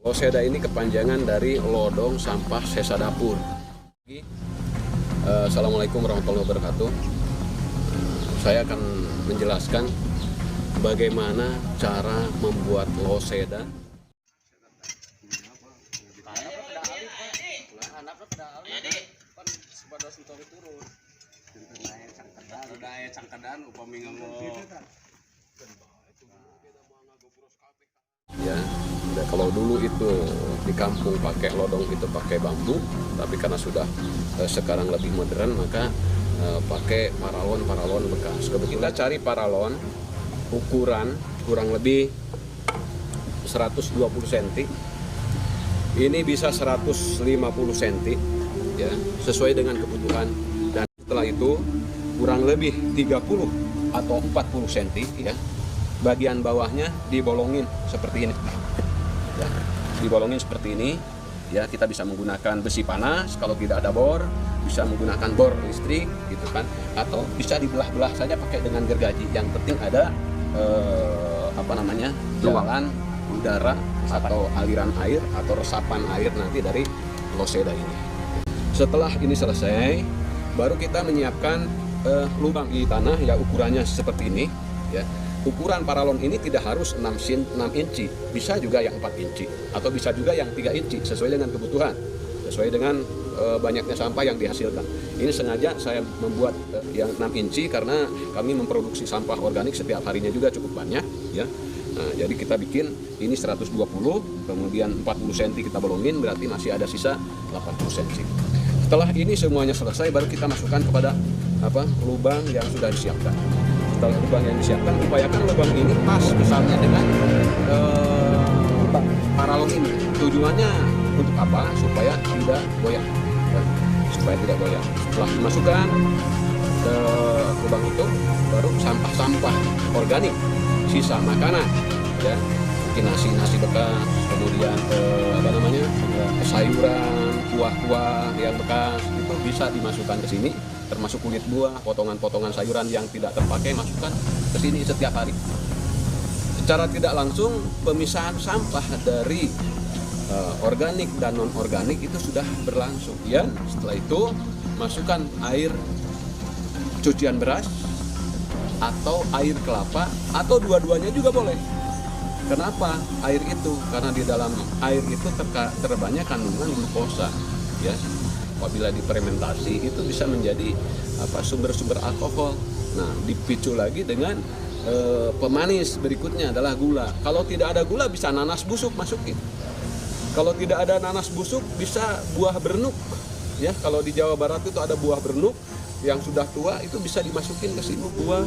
Loseda ini kepanjangan dari Lodong Sampah Sesa Dapur. Assalamualaikum warahmatullahi wabarakatuh. Saya akan menjelaskan bagaimana cara membuat loseda. Ya, kalau dulu itu di kampung pakai lodong itu pakai bambu, tapi karena sudah sekarang lebih modern maka pakai paralon bekas. Kita cari paralon ukuran kurang lebih 120 cm. Ini bisa 150 cm ya, sesuai dengan kebutuhan. Dan setelah itu kurang lebih 30 atau 40 cm ya. Bagian bawahnya dibolongin seperti ini ya, dibolongin seperti ini ya. Kita bisa menggunakan besi panas, kalau tidak ada bor bisa menggunakan bor listrik gitu kan, atau bisa dibelah-belah saja pakai dengan gergaji. Yang penting ada jalan udara atau aliran air atau resapan air nanti dari loseda ini. Setelah ini selesai, baru kita menyiapkan lubang di tanah ya, ukurannya seperti ini ya. Ukuran paralon ini tidak harus 6 inci, bisa juga yang 4 inci, atau bisa juga yang 3 inci, sesuai dengan kebutuhan, sesuai dengan banyaknya sampah yang dihasilkan. Ini sengaja saya membuat yang 6 inci karena kami memproduksi sampah organik setiap harinya juga cukup banyak ya. Nah, jadi kita bikin ini 120, kemudian 40 cm kita bolongin, berarti masih ada sisa 80 cm. Setelah ini semuanya selesai, baru kita masukkan kepada lubang yang sudah disiapkan. Setelah lubang yang disiapkan, upayakan lubang ini pas besarnya dengan paralon ini. Tujuannya untuk apa? Supaya tidak goyang ya. Supaya tidak goyang. Setelah dimasukkan ke lubang itu, baru sampah-sampah organik, sisa makanan ya, mungkin nasi bekas, kemudian sayuran, kuah-kuah yang bekas, itu bisa dimasukkan ke sini, termasuk kulit buah, potongan-potongan sayuran yang tidak terpakai, masukkan ke sini setiap hari. Secara tidak langsung pemisahan sampah dari organik dan non organik itu sudah berlangsung ya. Setelah itu masukkan air cucian beras atau air kelapa, atau dua-duanya juga boleh. Kenapa air itu? Karena di dalam air itu terbanyak kandungan glukosa ya. Apabila difermentasi itu bisa menjadi sumber-sumber alkohol. Nah, dipicu lagi dengan pemanis berikutnya adalah gula. Kalau tidak ada gula bisa nanas busuk masukin. Kalau tidak ada nanas busuk bisa buah bernuk ya. Kalau di Jawa Barat itu ada buah bernuk yang sudah tua, itu bisa dimasukin ke sini. Buah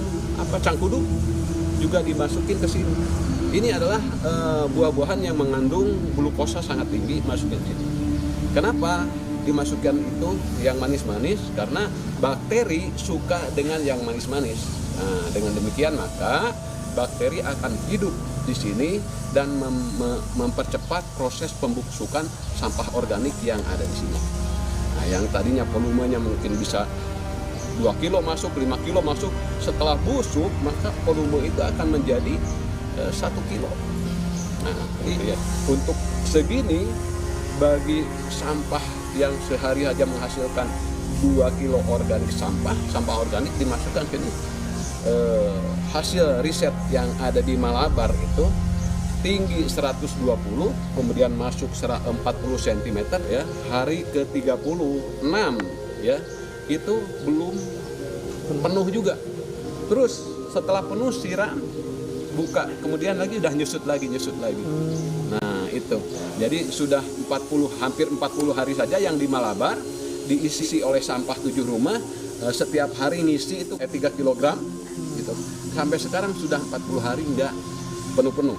cangkuduk juga dimasukin ke sini. Ini adalah buah-buahan yang mengandung glukosa sangat tinggi, masukin sini. Kenapa dimasukkan itu yang manis-manis? Karena bakteri suka dengan yang manis-manis. Nah, dengan demikian maka bakteri akan hidup di sini dan mempercepat proses pembusukan sampah organik yang ada di sini. Nah, yang tadinya volumenya mungkin bisa 2 kilo masuk, 5 kilo masuk, setelah busuk maka volume itu akan menjadi 1 kilo. Nah, ya. Untuk segini, bagi sampah yang sehari aja menghasilkan 2 kilo organik sampah organik dimasukkan ke ini. Hasil riset yang ada di Malabar itu tinggi 120, kemudian masuk 40 cm ya, hari ke-36 ya, itu belum penuh juga. Terus setelah penuh siram, buka, kemudian lagi udah nyusut lagi. Nah, itu. Jadi sudah hampir 40 hari saja yang di Malabar diisi oleh sampah 7 rumah, setiap hari ngisi itu 3 kg gitu. Sampai sekarang sudah 40 hari enggak penuh-penuh.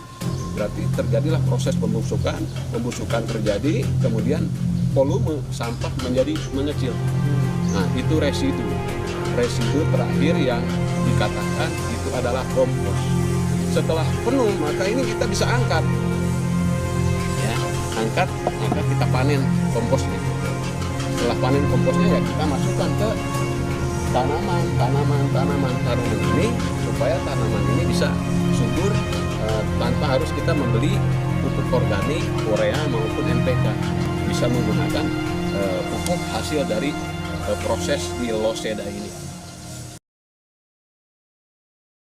Berarti terjadilah proses pembusukan terjadi, kemudian volume sampah menjadi mengecil. Nah, itu residu terakhir yang dikatakan itu adalah kompos. Setelah penuh maka ini kita bisa angkat ya, maka kita panen komposnya. Setelah panen komposnya ya kita masukkan ke tanaman ini supaya tanaman ini bisa subur tanpa harus kita membeli pupuk organik Korea maupun NPK. Bisa menggunakan pupuk hasil dari proses di loseda ini.